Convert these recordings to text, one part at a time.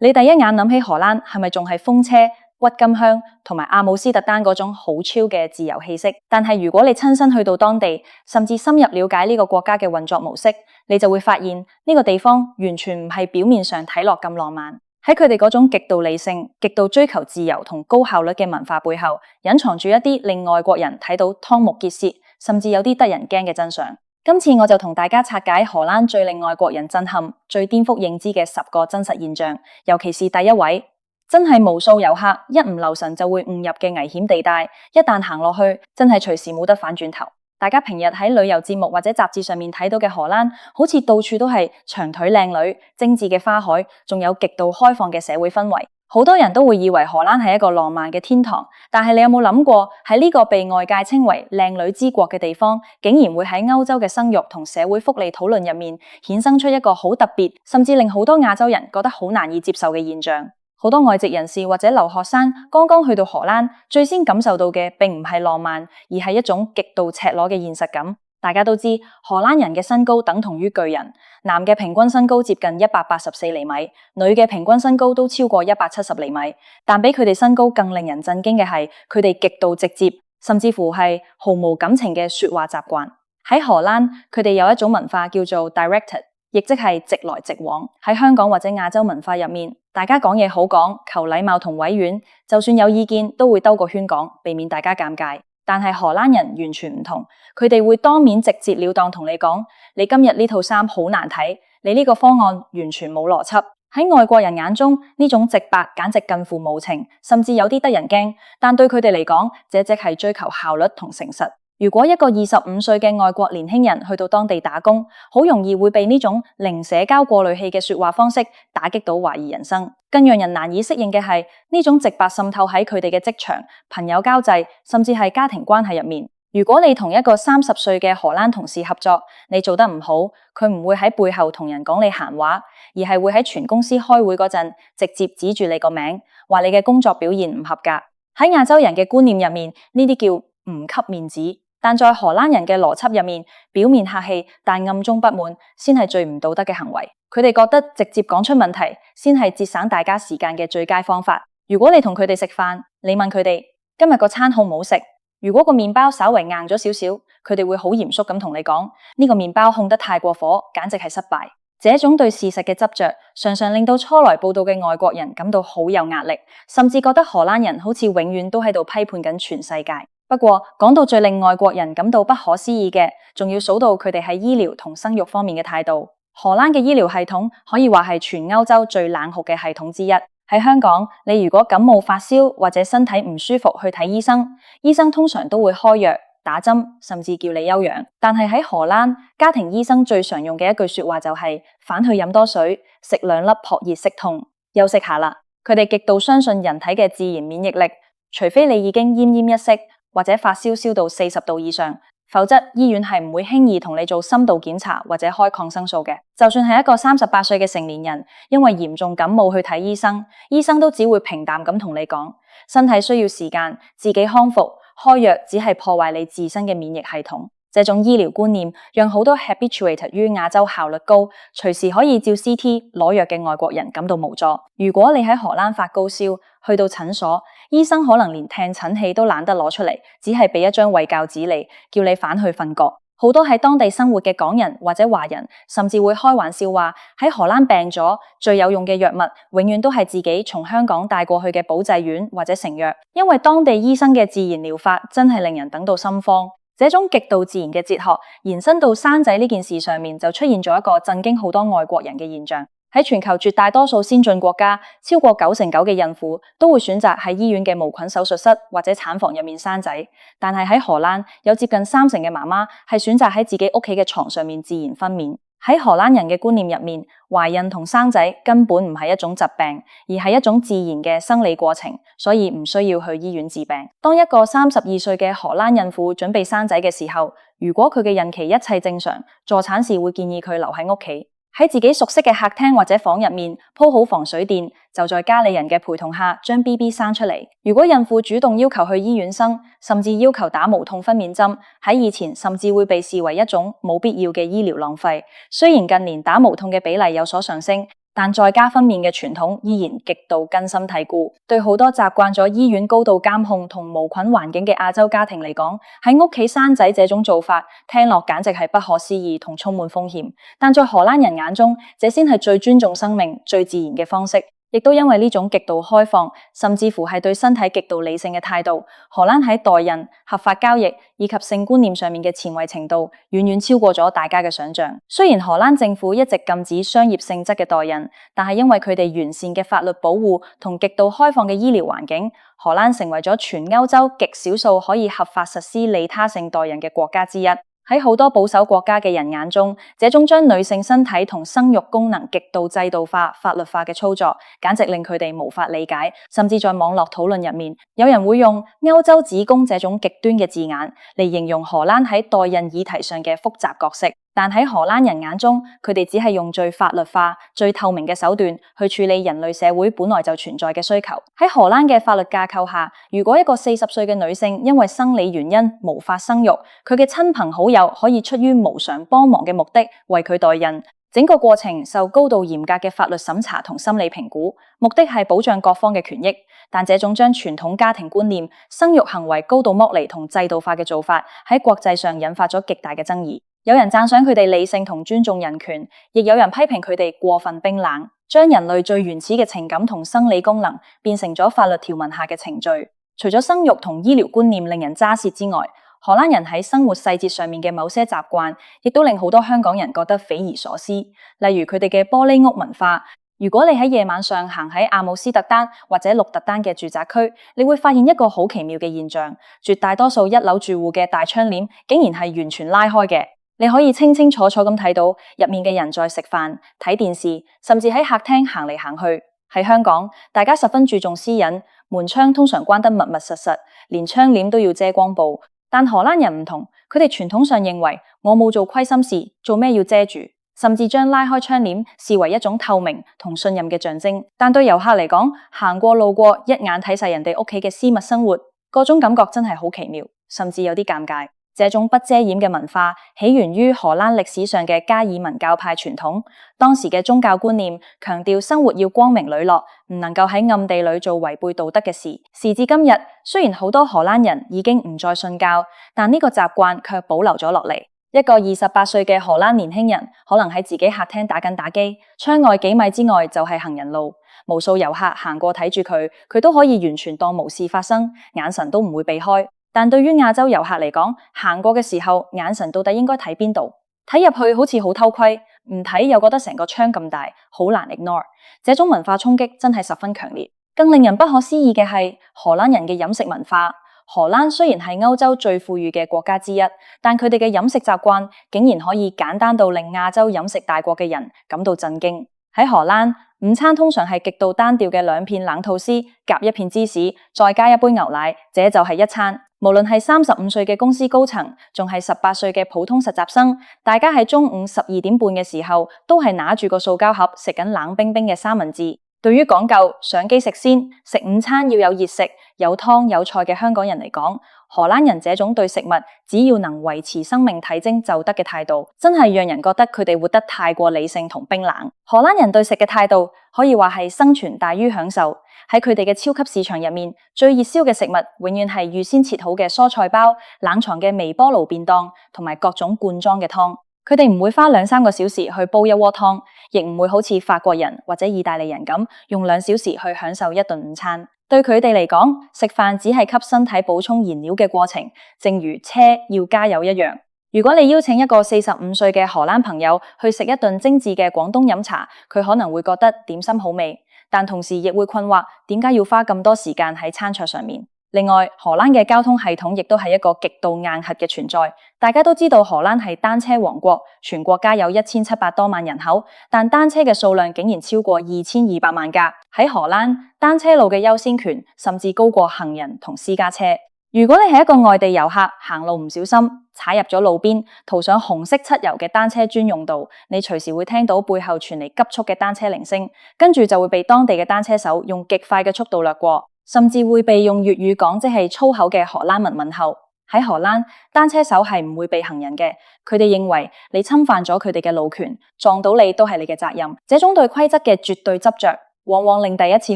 你第一眼諗起荷蘭係咪仲係風車、鬱金香同埋阿姆斯特丹嗰種好超嘅自由氣息？但係如果你親身去到當地，甚至深入了解呢個國家嘅運作模式，你就會發現呢個地方完全唔係表面上睇落咁浪漫。喺佢哋嗰種極度理性、極度追求自由同高效率嘅文化背後，隱藏住一啲令外國人睇到瞠目結舌，甚至有啲得人驚嘅真相。今次我就同大家拆解荷蘭最令外國人震撼、最顛覆認知嘅10個真實現象，尤其是第一位，真係無數遊客一唔留神就會誤入嘅危險地帶，一旦行落去，真係隨時冇得反轉頭。大家平日喺旅遊節目或者雜誌上面睇到嘅荷蘭，好似到處都係長腿靚女、精緻嘅花海，仲有極度開放嘅社會氛圍。好多人都會以為荷蘭係一個浪漫嘅天堂，但係你有冇諗過喺呢個被外界稱為靚女之國嘅地方，竟然會喺歐洲嘅生育同社會福利討論入面衍生出一個好特別，甚至令好多亞洲人覺得好難以接受嘅現象。好多外籍人士或者留學生剛剛去到荷蘭，最先感受到嘅並唔係浪漫，而係一種極度赤裸嘅現實感。大家都知荷蘭人嘅身高等同於巨人，男嘅平均身高接近184厘米，女嘅平均身高都超過170厘米。但比佢哋身高更令人震驚嘅係，佢哋極度直接，甚至乎係毫無感情嘅說話習慣。喺荷蘭，佢哋有一種文化叫做 directed， 亦即係直來直往。喺香港或者亞洲文化入面，大家講嘢好講，求禮貌同委婉，就算有意見都會兜個圈講，避免大家尷尬。但係荷蘭人完全唔同，佢哋會當面直截了當同你講，你今日呢套衫好難睇，你呢個方案完全冇邏輯。喺外國人眼中，呢種直白簡直近乎無情，甚至有啲得人驚。但對佢哋嚟講，這只係追求效率同誠實。如果一個25歲嘅外國年輕人去到當地打工，好容易會被呢種零社交過濾器嘅說話方式打擊到懷疑人生。更讓人難以適應嘅係呢種直白滲透喺佢哋嘅職場、朋友交際，甚至係家庭關係入面。如果你同一個30歲嘅荷蘭同事合作，你做得唔好，佢唔會喺背後同人講你閒話，而係會喺全公司開會嗰陣直接指住你個名，話你嘅工作表現唔合格。喺亞洲人嘅觀念入面，呢啲叫唔給面子。但在荷蘭人嘅邏輯入面，表面客氣但暗中不滿，先係最唔道德嘅行為。佢哋覺得直接講出問題，先係節省大家時間嘅最佳方法。如果你同佢哋食飯，你問佢哋今日個餐好唔好食，如果個麵包稍微硬咗少少，佢哋會好嚴肅咁同你講，呢個麵包烘得太過火，簡直係失敗。這種對事實嘅執着，常常令到初來報到嘅外國人感到好有壓力，甚至覺得荷蘭人好似永遠都喺度批判緊全世界。不過講到最令外國人感到不可思議嘅，仲要數到佢哋喺醫療同生育方面嘅態度。荷蘭嘅醫療系統可以話係全歐洲最冷酷嘅系統之一。喺香港，你如果感冒發燒或者身體唔舒服去睇醫生，醫生通常都會開藥、打針，甚至叫你休養。但係喺荷蘭，家庭醫生最常用嘅一句說話就係返去飲多水，食2粒撲熱息痛，休息下啦。佢哋極度相信人體嘅自然免疫力，除非你已經奄奄一息，或者發燒燒到40度以上，否則醫院係唔會輕易同你做深度檢查或者開抗生素嘅。就算係一個38歲嘅成年人，因為嚴重感冒去睇醫生，醫生都只會平淡咁同你講，身體需要時間自己康復，開藥只係破壞你自身嘅免疫系統。這種醫療觀念讓好多 habituated 於亞洲效率高、隨時可以照 CT 攞藥嘅外國人感到無助。如果你喺荷蘭發高燒，去到診所，醫生可能連聽診器都懶得攞出嚟，只係俾一張衛教紙你，叫你返去瞓覺。好多喺當地生活嘅港人或者華人，甚至會開玩笑話喺荷蘭病咗，最有用嘅藥物永遠都係自己從香港帶過去嘅保濟丸或者成藥，因為當地醫生嘅自然療法真係令人等到心慌。這種極度自然嘅哲學延伸到生仔呢件事上面，就出現咗一個震驚好多外國人嘅現象。喺全球絕大多數先進國家，超過99%嘅孕婦都會選擇喺醫院嘅無菌手術室或者產房入面生仔，但係喺荷蘭有接近30%嘅媽媽係選擇喺自己屋企嘅床上面自然分娩。喺荷蘭人嘅觀念入面，懷孕同生仔根本唔係一種疾病，而係一種自然嘅生理過程，所以唔需要去醫院治病。當一個32歲嘅荷蘭孕婦準備生仔嘅時候，如果佢嘅孕期一切正常，助產士會建議佢留喺屋企，喺自己熟悉嘅客廳或者房入面鋪好防水墊，就在家裏人嘅陪同下將 BB 生出嚟。如果孕婦主動要求去醫院生，甚至要求打無痛分娩針，喺以前甚至會被視為一種冇必要嘅醫療浪費。雖然近年打無痛嘅比例有所上升，但在家分娩嘅傳統依然極度根深蒂固。對好多習慣咗醫院高度監控同無菌環境嘅亞洲家庭嚟講，喺屋企生仔這種做法聽落簡直係不可思議同充滿風險。但在荷蘭人眼中，這先係最尊重生命、最自然嘅方式。亦都因為呢種極度開放，甚至乎係對身體極度理性嘅態度，荷蘭喺代孕、合法交易以及性觀念上面嘅前衛程度，遠遠超過咗大家嘅想象。雖然荷蘭政府一直禁止商業性質嘅代孕，但係因為佢哋完善嘅法律保護同極度開放嘅醫療環境，荷蘭成為咗全歐洲極少數可以合法實施利他性代孕嘅國家之一。喺好多保守國家嘅人眼中，這種將女性身體同生育功能極度制度化、法律化嘅操作，簡直令佢哋無法理解。甚至在網絡討論入面，有人會用歐洲子宮這種極端嘅字眼嚟形容荷蘭喺代孕議題上嘅複雜角色。但喺荷蘭人眼中，佢哋只係用最法律化、最透明嘅手段去處理人類社會本來就存在嘅需求。喺荷蘭嘅法律架構下，如果一個40歲嘅女性因為生理原因無法生育，佢嘅親朋好友可以出於無償幫忙嘅目的為佢代孕，整個過程受高度嚴格嘅法律審查同心理評估，目的係保障各方嘅權益。但這種將傳統家庭觀念、生育行為高度剝離同制度化嘅做法，喺國際上引發咗極大嘅爭議。有人讚賞佢哋理性同尊重人權，亦有人批評佢哋過分冰冷，將人類最原始嘅情感同生理功能變成咗法律條文下嘅程序。除咗生育同醫療觀念令人咋舌之外，荷蘭人喺生活細節上面嘅某些習慣，亦都令好多香港人覺得匪夷所思。例如佢哋嘅玻璃屋文化。如果你喺夜晚上行喺阿姆斯特丹或者鹿特丹嘅住宅區，你會發現一個好奇妙嘅現象，絕大多數一樓住戶嘅大窗簾竟然係完全拉開嘅。你可以清清楚楚咁睇到入面嘅人在食飯、睇電視，甚至喺客廳行嚟行去。喺香港，大家十分注重私隱，門窗通常關得密密實實，連窗簾都要遮光布。但荷蘭人唔同，佢哋傳統上認為我冇做虧心事，做咩要遮住？甚至將拉開窗簾視為一種透明同信任嘅象徵。但對遊客嚟講，行過路過一眼睇晒人哋屋企嘅私密生活，嗰種感覺真係好奇妙，甚至有啲尷尬。這種不遮掩嘅文化起源於荷蘭歷史上嘅加爾文教派傳統。當時嘅宗教觀念強調生活要光明磊落，唔能夠喺暗地裏做違背道德嘅事。時至今日，雖然好多荷蘭人已經唔再信教，但呢個習慣卻保留咗落嚟。一個28歲嘅荷蘭年輕人可能喺自己客廳打緊打機，窗外幾米之外就係行人路，無數遊客行過睇住佢，佢都可以完全當無事發生，眼神都唔會避開。但對於亞洲遊客嚟講，行過嘅時候，眼神到底應該睇邊度？睇入去好似好偷窺，唔睇又覺得成個窗咁大，好難 ignore。這種文化衝擊真係十分強烈。更令人不可思議嘅係荷蘭人嘅飲食文化。荷蘭雖然係歐洲最富裕嘅國家之一，但佢哋嘅飲食習慣竟然可以簡單到令亞洲飲食大國嘅人感到震驚。喺荷蘭，午餐通常係極度單調嘅2片冷吐司夾1片芝士，再加一杯牛奶，這就係一餐。無論係35歲嘅公司高層，仲係18歲嘅普通實習生，大家喺中午12點半嘅時候，都係拿住個塑膠盒食緊冷冰冰嘅三文治。對於講究上機食先，食午餐要有熱食、有湯有菜嘅香港人嚟講，荷蘭人這種對食物只要能維持生命體徵就得嘅態度，真係讓人覺得佢哋活得太過理性同冰冷。荷蘭人對食嘅態度可以話係生存大於享受。喺佢哋嘅超級市場入面，最熱銷嘅食物永遠係預先切好嘅蔬菜包、冷藏嘅微波爐便當同埋各種罐裝嘅湯。佢哋唔會花2-3個小時去煲一鍋湯，亦唔會好似法國人或者意大利人咁用2小時去享受一頓午餐。對佢哋嚟講，食飯只係給身體補充燃料嘅過程，正如車要加油一樣。如果你邀請一個45歲嘅荷蘭朋友去食一頓精緻嘅廣東飲茶，佢可能會覺得點心好味，但同時亦會困惑點解要花咁多時間喺餐桌上面。另外，荷蘭嘅交通系統亦都係一個極度硬核嘅存在。大家都知道荷蘭係單車王國，全國家有1700多萬人口，但單車嘅數量竟然超過2200萬架。喺荷蘭，單車路嘅優先權甚至高過行人同私家車。如果你係一個外地遊客，行路唔小心踩入咗路邊，塗上紅色漆油嘅單車專用道，你隨時會聽到背後傳嚟急速嘅單車鈴聲，跟住就會被當地嘅單車手用極快嘅速度掠過，甚至會被用粵語講即係粗口嘅荷蘭文問候。喺荷蘭，單車手係唔會避行人嘅，佢哋認為你侵犯咗佢哋嘅路權，撞到你都係你嘅責任。這種對規則嘅絕對執着，往往令第一次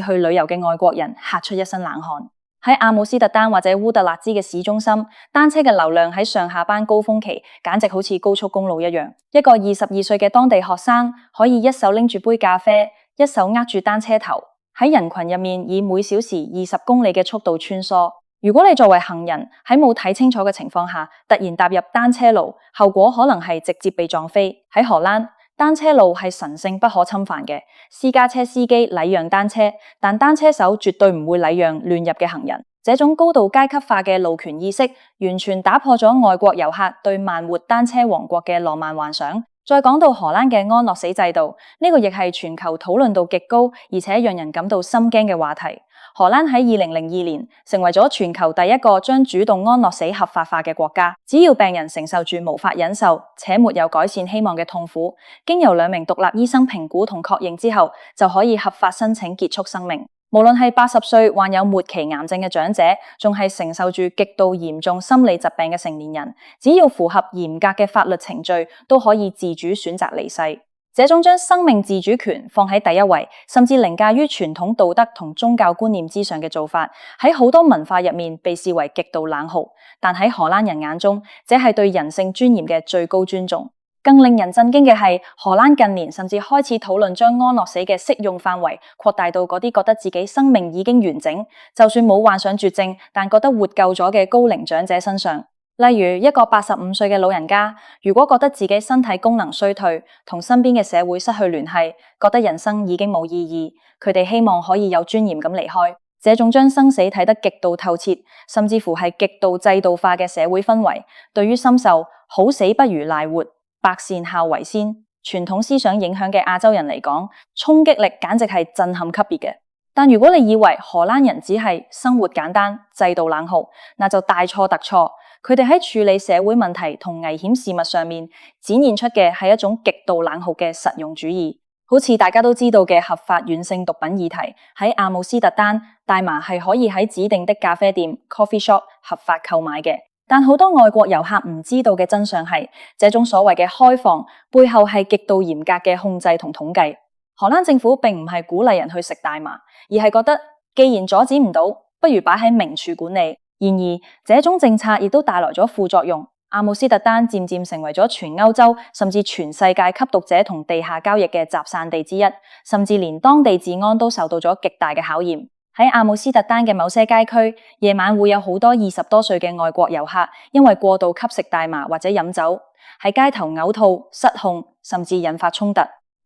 去旅遊嘅外國人嚇出一身冷汗。喺阿姆斯特丹或者烏特勒支嘅市中心，單車嘅流量喺上下班高峰期簡直好似高速公路一樣。一個22歲嘅當地學生可以一手拎住杯咖啡，一手握住單車頭，喺人群入面以每小時20公里嘅速度穿梭。如果你作為行人喺冇睇清楚嘅情況下突然踏入單車路，後果可能係直接被撞飛。喺荷蘭，單車路係神聖不可侵犯嘅，私家車司機禮讓單車，但單車手絕對唔會禮讓亂入嘅行人。這種高度階級化嘅路權意識，完全打破咗外國遊客對慢活單車王國嘅浪漫幻想。再講到荷蘭嘅安樂死制度，呢個亦係全球討論度極高，而且讓人感到心驚嘅話題。荷蘭喺2002年成為咗全球第一個將主動安樂死合法化嘅國家。只要病人承受住無法忍受且沒有改善希望嘅痛苦，經由2名獨立醫生評估同確認之後，就可以合法申請結束生命。無論係80歲患有末期癌症嘅長者，仲係承受住極度嚴重心理疾病嘅成年人，只要符合嚴格嘅法律程序，都可以自主選擇離世。這種將生命自主權放喺第一位，甚至凌駕於傳統道德同宗教觀念之上嘅做法，喺好多文化入面被視為極度冷酷，但喺荷蘭人眼中，這係對人性尊嚴嘅最高尊重。更令人震驚嘅係，荷蘭近年甚至開始討論將安樂死嘅適用範圍擴大到嗰啲覺得自己生命已經完整，就算冇患上絕症，但覺得活夠咗嘅高齡長者身上。例如一個85歲嘅老人家，如果覺得自己身體功能衰退，同身邊嘅社會失去聯繫，覺得人生已經冇意義，佢哋希望可以有尊嚴咁離開。這種將生死睇得極度透徹，甚至乎係極度制度化嘅社會氛圍，對於深受好死不如賴活、百善孝為先傳統思想影響嘅亞洲人嚟講，衝擊力簡直係震撼級別嘅。但如果你以為荷蘭人只係生活簡單、制度冷酷，那就大錯特錯。佢哋喺處理社會問題同危險事物上面，展現出嘅係一種極度冷酷嘅實用主義。好似大家都知道嘅合法軟性毒品議題，喺阿姆斯特丹，大麻係可以喺指定的咖啡店 （coffee shop） 合法購買嘅。但好多外國遊客唔知道嘅真相係，這種所謂嘅開放背後係極度嚴格嘅控制同統計。荷蘭政府並唔係鼓勵人去食大麻，而係覺得既然阻止唔到，不如擺喺明處管理。然而，這種政策亦都帶來咗副作用。阿姆斯特丹漸漸成為咗全歐洲甚至全世界吸毒者同地下交易嘅集散地之一，甚至連當地治安都受到咗極大嘅考驗。喺阿姆斯特丹嘅某些街區，夜晚會有好多20多歲嘅外國遊客，因為過度吸食大麻或者飲酒，喺街頭嘔吐、失控，甚至引發衝突。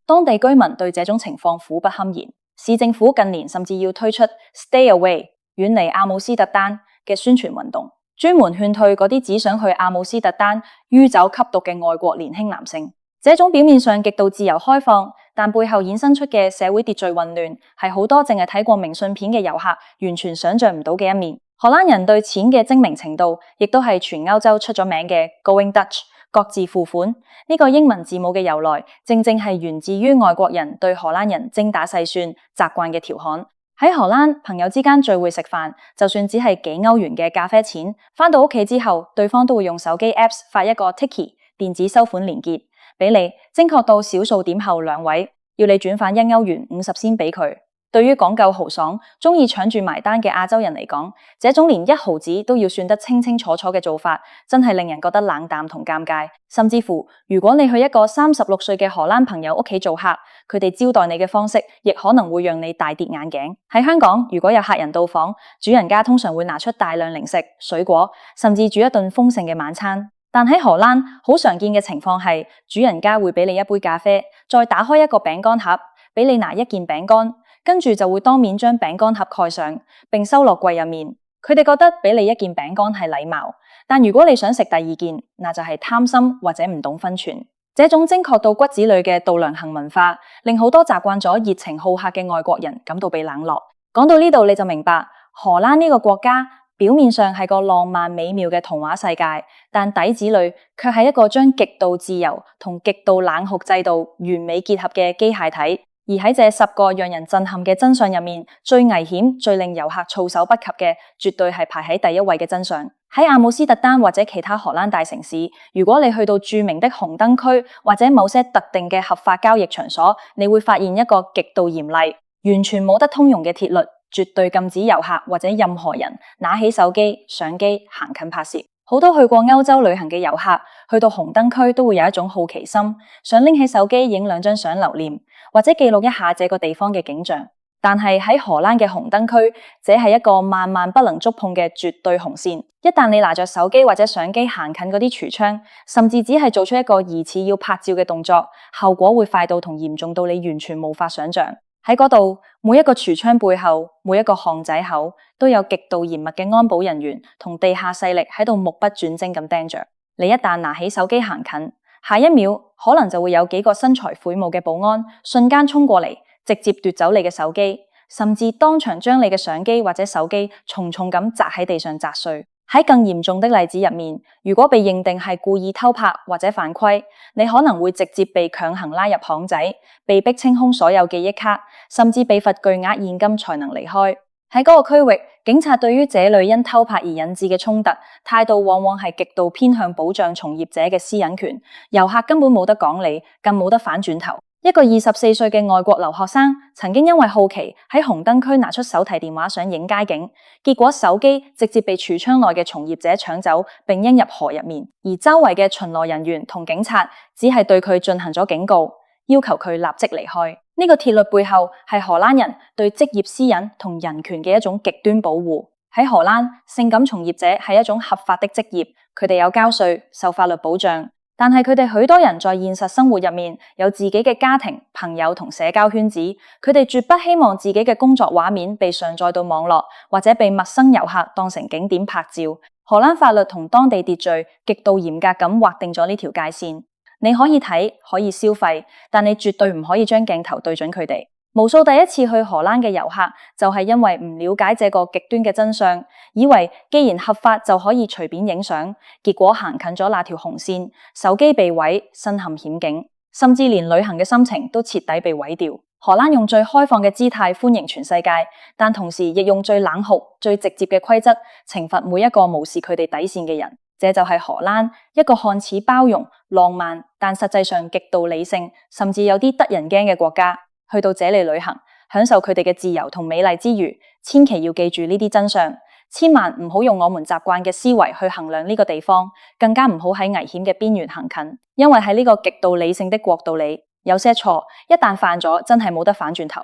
當地居民對這種情況苦不堪言。市政府近年甚至要推出 Stay Away 遠離阿姆斯特丹嘅宣傳運動，專門勸退嗰啲只想去阿姆斯特丹酗酒吸毒嘅外國年輕男性。這種表面上極度自由開放，但背後衍生出嘅社會秩序混亂，係好多淨係睇過明信片嘅遊客完全想象唔到嘅一面。荷蘭人對錢嘅精明程度，亦都係全歐洲出咗名嘅 Going Dutch， 各自付款。呢個英文字母嘅由來，正正係源自於外國人對荷蘭人精打細算習慣嘅調侃。喺荷蘭，朋友之間聚會食飯，就算只係幾歐元嘅咖啡錢，返到屋企之後，對方都會用手機 Apps 發一個 Tiki 電子收款連結俾你，精確到小數點後2位，要你轉返1歐元50仙俾佢。對於講究豪爽、中意搶住埋單嘅亞洲人嚟講，這種連1毫子都要算得清清楚楚嘅做法，真係令人覺得冷淡同尷尬。甚至乎，如果你去一個36歲嘅荷蘭朋友屋企做客，佢哋招待你嘅方式，亦可能會讓你大跌眼鏡。喺香港，如果有客人到訪，主人家通常會拿出大量零食、水果，甚至煮一頓豐盛嘅晚餐。但喺荷蘭，好常見嘅情況係，主人家會俾你一杯咖啡，再打開一個餅乾盒，俾你拿1件餅乾。跟住就會當面將餅乾盒蓋上，並收落櫃入面。佢哋覺得俾你1件餅乾係禮貌，但如果你想食第2件，那就係貪心或者唔懂分寸。這種精確到骨子裏嘅度量衡文化，令好多習慣咗熱情好客嘅外國人感到被冷落。講到呢度你就明白，荷蘭呢個國家表面上係個浪漫美妙嘅童話世界，但底子裏卻係一個將極度自由同極度冷酷制度完美結合嘅機械體。而喺這10個讓人震撼嘅真相入面，最危險、最令遊客措手不及嘅，絕對係排喺第一位嘅真相。喺阿姆斯特丹或者其他荷蘭大城市，如果你去到著名的紅燈區或者某些特定嘅合法交易場所，你會發現一個極度嚴厲、完全冇得通融嘅鐵律，絕對禁止遊客或者任何人拿起手機、相機行近拍攝。好多去過歐洲旅行嘅遊客，去到紅燈區都會有一種好奇心，想拎起手機影2張相留念，或者記錄一下這個地方嘅景象。但係喺荷蘭嘅紅燈區，這係一個萬萬不能觸碰嘅絕對紅線。一旦你拿着手機或者相機行近嗰啲櫥窗，甚至只係做出一個疑似要拍照嘅動作，後果會快到同嚴重到你完全無法想象。喺嗰度，每一個櫥窗背後，每一個巷仔口，都有極度嚴密嘅安保人員同地下勢力喺度目不轉睛咁盯着。你一旦拿起手機行近，下一秒可能就會有幾個身材魁梧嘅保安瞬間衝過嚟，直接奪走你嘅手機，甚至當場將你嘅相機或者手機重重咁砸喺地上砸碎。喺更嚴重的例子入面，如果被認定係故意偷拍或者犯規，你可能會直接被強行拉入巷仔，被迫清空所有記憶卡，甚至被罰巨額現金才能離開。喺嗰個區域，警察對於這類因偷拍而引致嘅衝突，態度往往係極度偏向保障從業者嘅私隱權，遊客根本冇得講理，更冇得反轉頭。一個24歲嘅外國留學生曾經因為好奇喺紅燈區拿出手提電話想影街景，結果手機直接被櫥窗內嘅從業者搶走並扔入河入面，而周圍嘅巡邏人員同警察只係對佢進行咗警告，要求佢立即離開。呢個鐵律背後係荷蘭人對職業私隱同人權嘅一種極端保護。喺荷蘭，性感從業者係一種合法的職業，佢哋有交稅，受法律保障。但係佢哋許多人在現實生活入面有自己嘅家庭、朋友同社交圈子，佢哋絕不希望自己嘅工作畫面被上載到網絡，或者被陌生遊客當成景點拍照。荷蘭法律同當地秩序極度嚴格咁劃定咗呢條界線。你可以睇，可以消費，但你絕對唔可以將鏡頭對準佢哋。無數第一次去荷蘭嘅遊客就係因為唔了解這個極端嘅真相，以為既然合法就可以隨便影相，結果行近咗那條紅線，手機被毀，身陷險境，甚至連旅行嘅心情都徹底被毀掉。荷蘭用最開放嘅姿態歡迎全世界，但同時亦用最冷酷、最直接嘅規則懲罰每一個無視佢哋底線嘅人。這就係荷蘭，一個看似包容、浪漫，但實際上極度理性，甚至有啲得人驚嘅國家。去到這裡旅行，享受佢哋嘅自由同美麗之餘，千祈要記住呢啲真相，千萬唔好用我們習慣嘅思維去衡量呢個地方，更加唔好喺危險嘅邊緣行近，因為喺呢個極度理性的國度裡，有些錯一旦犯咗，真係冇得反轉頭。